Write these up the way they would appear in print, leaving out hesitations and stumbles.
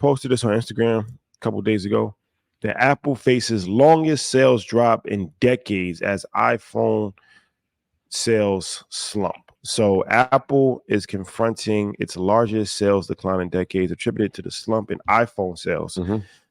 posted this on Instagram a couple of days ago. That Apple faces longest sales drop in decades as iPhone sales slump. So Apple is confronting its largest sales decline in decades, attributed to the slump in iPhone sales.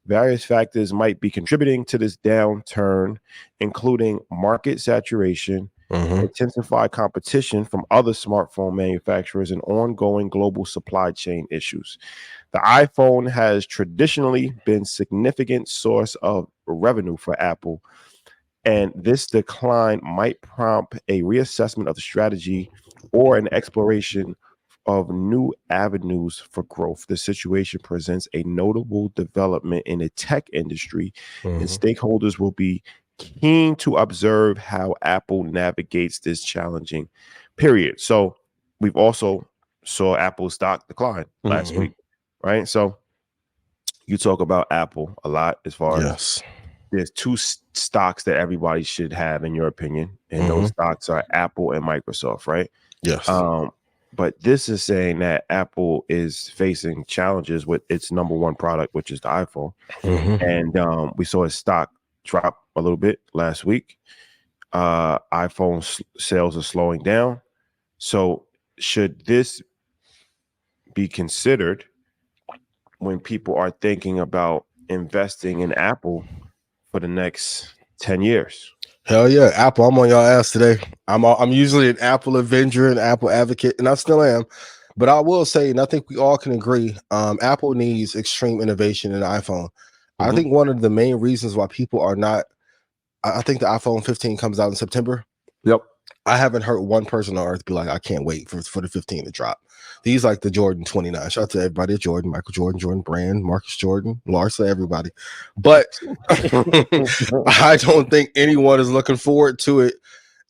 Various factors might be contributing to this downturn, including market saturation, intensified competition from other smartphone manufacturers, and ongoing global supply chain issues. The iPhone has traditionally been a significant source of revenue for Apple, and this decline might prompt a reassessment of the strategy or an exploration of new avenues for growth. The situation presents a notable development in the tech industry, and stakeholders will be keen to observe how Apple navigates this challenging period. So we've also saw Apple stock decline last week, right? So you talk about Apple a lot as far as there's two stocks that everybody should have, in your opinion, and those stocks are Apple and Microsoft, right? Yes. But this is saying that Apple is facing challenges with its number one product, which is the iPhone. And we saw its stock drop a little bit last week. iPhone sales are slowing down. So should this be considered when people are thinking about investing in Apple for the next 10 years? Hell yeah, Apple! I'm on y'all ass today. I'm usually an Apple Avenger and Apple advocate, and I still am. But I will say, and I think we all can agree, Apple needs extreme innovation in the iPhone. I think one of the main reasons why people are not, I think the iPhone 15 comes out in September. Yep. I haven't heard one person on earth be like, I can't wait for the 15 to drop. These like the Jordan 29. Shout out to everybody at Jordan, Michael Jordan, Jordan Brand, Marcus Jordan, Larsa, everybody. But I don't think anyone is looking forward to it.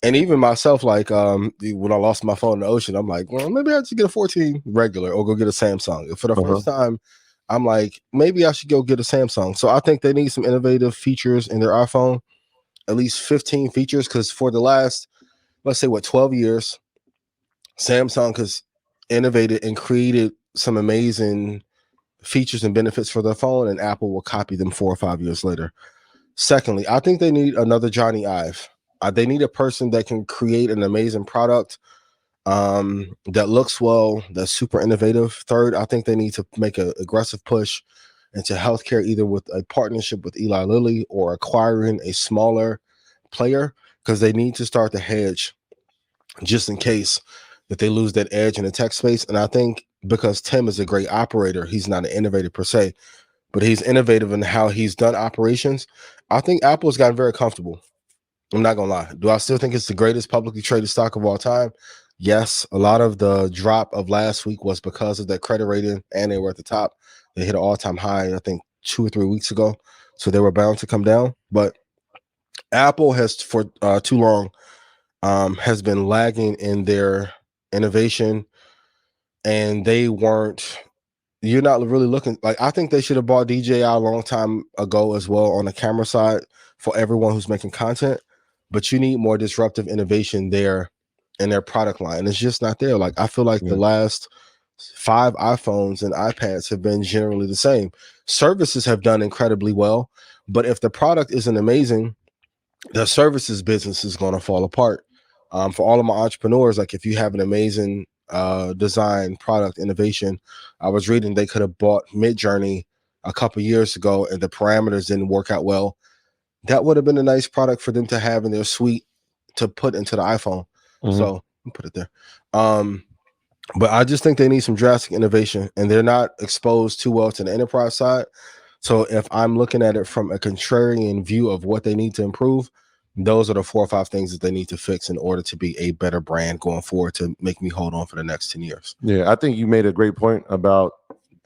And even myself, like when I lost my phone in the ocean, I'm like, well, maybe I should get a 14 regular or go get a Samsung. For the first time, I'm like, maybe I should go get a Samsung. So I think they need some innovative features in their iPhone, at least 15 features, because for the last, let's say, 12 years, Samsung has innovated and created some amazing features and benefits for their phone, and Apple will copy them 4 or 5 years later. Secondly, I think they need another Johnny Ive. They need a person that can create an amazing product that looks well, that's super innovative. Third, I think they need to make an aggressive push into healthcare, either with a partnership with Eli Lilly or acquiring a smaller player, because they need to start to hedge just in case that they lose that edge in the tech space. And I think because Tim is a great operator, he's not an innovator per se, but he's innovative in how he's done operations. I think Apple's gotten very comfortable. I'm not gonna lie. Do I still think it's the greatest publicly traded stock of all time? Yes. A lot of the drop of last week was because of that credit rating, and they were at the top. They hit an all-time high, I think, 2 or 3 weeks ago. So they were bound to come down. But Apple has, for too long, has been lagging in their innovation, and they weren't. You're not really looking like, I think they should have bought DJI a long time ago as well on the camera side for everyone who's making content. But you need more disruptive innovation there in their product line. It's just not there. Like, I feel like the last 5 iPhones and iPads have been generally the same. Services have done incredibly well, but if the product isn't amazing, the services business is going to fall apart. For all of my entrepreneurs, like, if you have an amazing design, product, innovation, I was reading they could have bought Midjourney a couple years ago and the parameters didn't work out well. That would have been a nice product for them to have in their suite to put into the iPhone. So I'll put it there. But I just think they need some drastic innovation, and they're not exposed too well to the enterprise side. So if I'm looking at it from a contrarian view of what they need to improve, those are the 4 or 5 things that they need to fix in order to be a better brand going forward to make me hold on for the next 10 years. Yeah, I think you made a great point about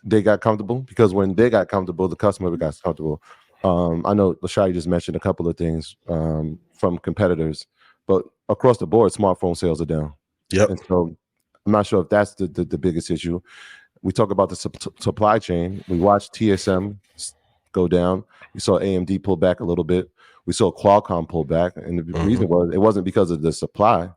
they got comfortable, because when they got comfortable, the customer got comfortable. I know Lashai just mentioned a couple of things from competitors, but across the board, smartphone sales are down. Yep. And so I'm not sure if that's the biggest issue. We talk about the supply chain. We watched TSM go down. We saw AMD pull back a little bit. We saw Qualcomm pull back, and the reason was it wasn't because of the supply,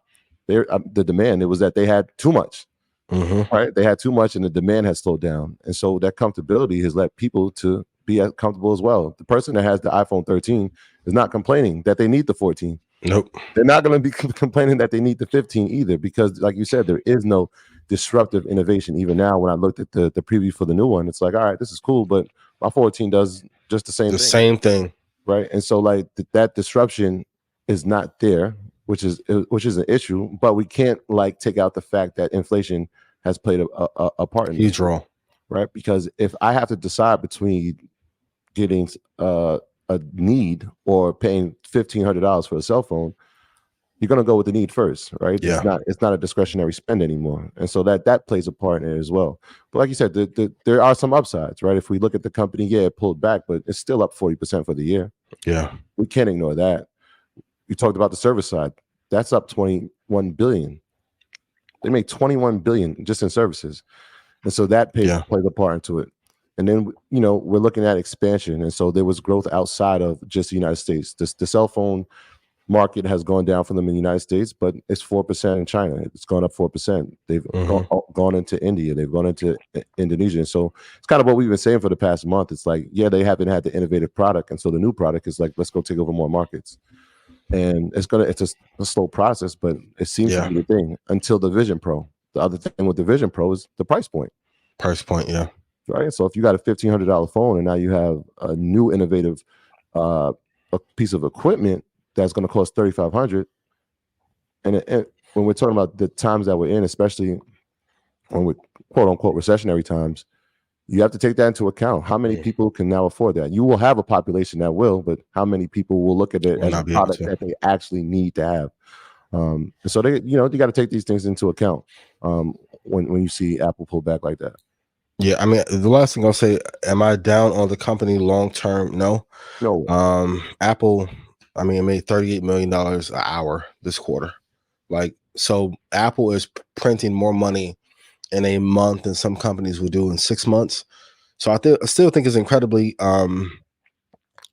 the demand. It was that they had too much. right? They had too much and the demand has slowed down. And so that comfortability has led people to be comfortable as well. The person that has the iPhone 13 is not complaining that they need the 14. Nope. They're not going to be complaining that they need the 15 either, because like you said, there is no disruptive innovation. Even now, when I looked at the preview for the new one, it's like, all right, this is cool, but my 14 does just the same thing. Right. And so like that disruption is not there, which is an issue, but we can't like take out the fact that inflation has played a part in huge role, right? Because if I have to decide between getting a need or paying $1,500 for a cell phone, you're going to go with the need first, right? Yeah. It's not a discretionary spend anymore. And so that plays a part in it as well. But like you said, there are some upsides, right? If we look at the company, yeah, it pulled back, but it's still up 40% for the year. Yeah. We can't ignore that. You talked about the service side. That's up 21 billion. They make 21 billion just in services. And so that plays a part into it. And then, we're looking at expansion. And so there was growth outside of just the United States. The cell phone market has gone down for them in the United States, but it's 4% in China. It's gone up 4%. They've gone into India. They've gone into Indonesia. And so it's kind of what we've been saying for the past month. It's like, yeah, they haven't had the innovative product. And so the new product is like, let's go take over more markets. And it's a slow process, but it seems to be the thing until the Vision Pro. The other thing with the Vision Pro is the price point. Yeah. Right. So if you got a $1,500 phone and now you have a new innovative a piece of equipment that's going to cost $3,500, and when we're talking about the times that we're in, especially when we're quote unquote recessionary times, you have to take that into account. How many people can now afford that? You will have a population that will, but how many people will look at it as a product that they actually need to have? And so they got to take these things into account when you see Apple pull back like that. Yeah, I mean, the last thing I'll say, am I down on the company long term? No. Apple, I mean, it made $38 million an hour this quarter. Like, so Apple is printing more money in a month than some companies will do in 6 months. So I still think it's incredibly in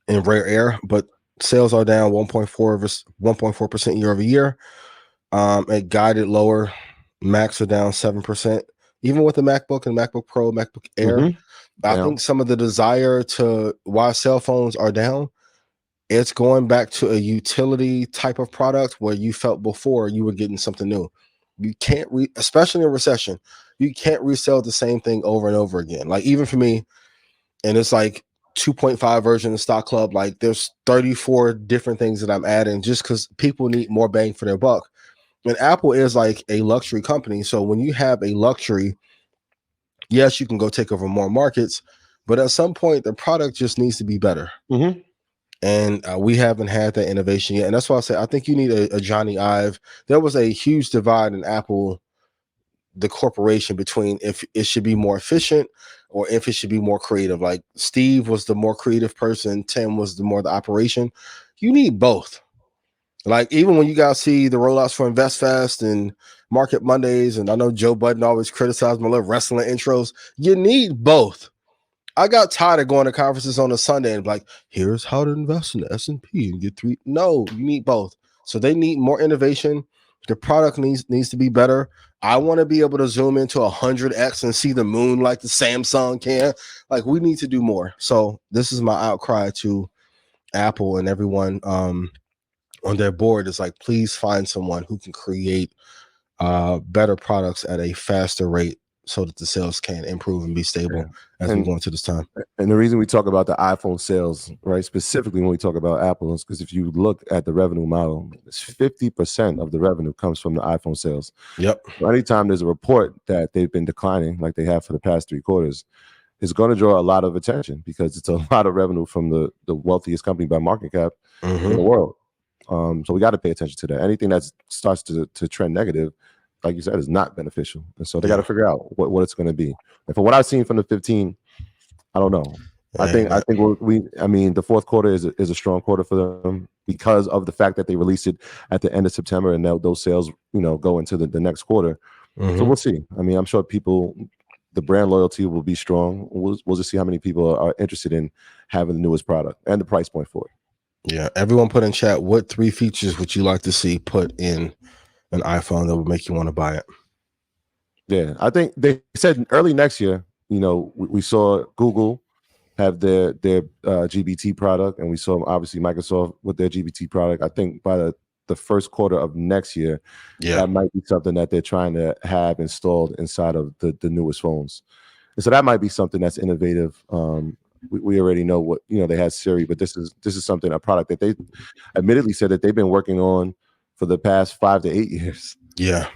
rare air, but sales are down 1.4% year over year. It guided lower. Macs are down 7%. Even with the MacBook and MacBook Pro, MacBook Air, I think some of the desire to why cell phones are down, it's going back to a utility type of product where you felt before you were getting something new. You can't, especially in a recession, you can't resell the same thing over and over again. Like even for me, and it's like 2.5 version of Stock Club, like there's 34 different things that I'm adding just because people need more bang for their buck. And Apple is like a luxury company. So when you have a luxury, yes, you can go take over more markets, but at some point the product just needs to be better. And we haven't had that innovation yet. And that's why I say, I think you need a Johnny Ive. There was a huge divide in Apple, the corporation, between if it should be more efficient or if it should be more creative. Like Steve was the more creative person. Tim was the operation. You need both. Like even when you guys see the rollouts for InvestFast and Market Mondays, and I know Joe Budden always criticized my little wrestling intros, you need both. I got tired of going to conferences on a Sunday and like, here's how to invest in the S&P and get 3. No, you need both. So they need more innovation. The product needs to be better. I want to be able to zoom into 100x and see the moon like the Samsung can. Like we need to do more. So this is my outcry to Apple and everyone on their board. Is like, please find someone who can create better products at a faster rate so that the sales can improve and be stable as we go into this time. And the reason we talk about the iPhone sales, right, specifically when we talk about Apple, is because if you look at the revenue model, it's 50% of the revenue comes from the iPhone sales. Yep. So anytime there's a report that they've been declining, like they have for the past 3 quarters, it's going to draw a lot of attention because it's a lot of revenue from the wealthiest company by market cap in the world. So we got to pay attention to that. Anything that starts to trend negative, like you said, is not beneficial. And so they got to figure out what it's going to be. And from what I've seen from the 15, I don't know. I think the fourth quarter is a strong quarter for them because of the fact that they released it at the end of September, and now those sales, go into the next quarter. So we'll see. I mean, I'm sure the brand loyalty will be strong. We'll just see how many people are interested in having the newest product and the price point for it. Yeah. Everyone put in chat, what 3 features would you like to see put in an iPhone that would make you want to buy it? Yeah, I think they said early next year. You know, we saw Google have their GBT product, and we saw obviously Microsoft with their GBT product. I think by the first quarter of next year, Yeah. that might be something that they're trying to have installed inside of the newest phones. And so that might be something that's innovative. We already know what, you know, they had Siri, but this is something, a product that they admittedly said that they've been working on for the past 5 to 8 years. Yeah.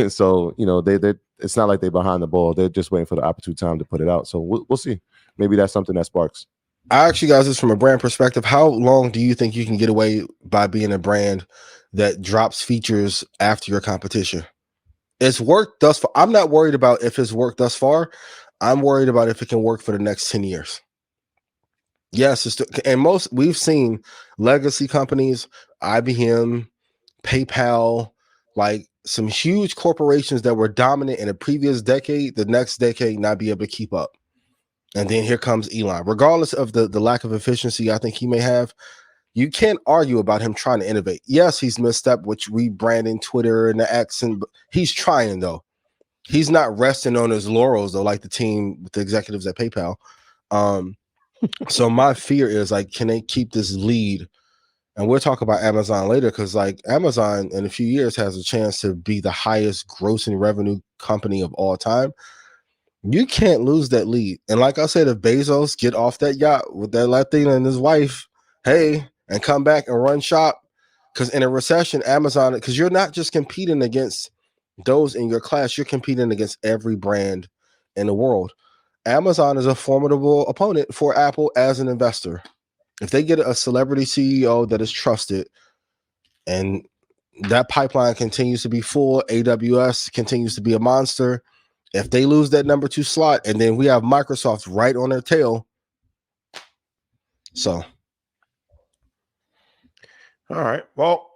So, you know, they it's not like they're behind the ball. They're just waiting for the opportune time to put it out. So we'll see. Maybe that's something that sparks. I ask you guys this from a brand perspective. How long do you think you can get away by being a brand that drops features after your competition? It's worked thus far. I'm not worried about if it's worked thus far. I'm worried about if it can work for the next 10 years. Yes, and most we've seen legacy companies, IBM, PayPal, like some huge corporations that were dominant in a previous decade, the next decade not be able to keep up. And then here comes Elon. Regardless of the lack of efficiency I think he may have, you can't argue about him trying to innovate. Yes, he's misstep, which rebranding Twitter and the X, and he's trying though. He's not resting on his laurels though, like the team with the executives at PayPal. So my fear is like, can they keep this lead? And we'll talk about Amazon later because like Amazon in a few years has a chance to be the highest grossing revenue company of all time. You can't lose that lead. And like I said, if Bezos get off that yacht with that Latina and his wife, hey, and come back and run shop, because in a recession, Amazon, because you're not just competing against those in your class, you're competing against every brand in the world. Amazon is a formidable opponent for Apple as an investor. If they get a celebrity CEO that is trusted and that pipeline continues to be full, AWS continues to be a monster. If they lose that number 2 slot, and then we have Microsoft right on their tail. So, all right. Well,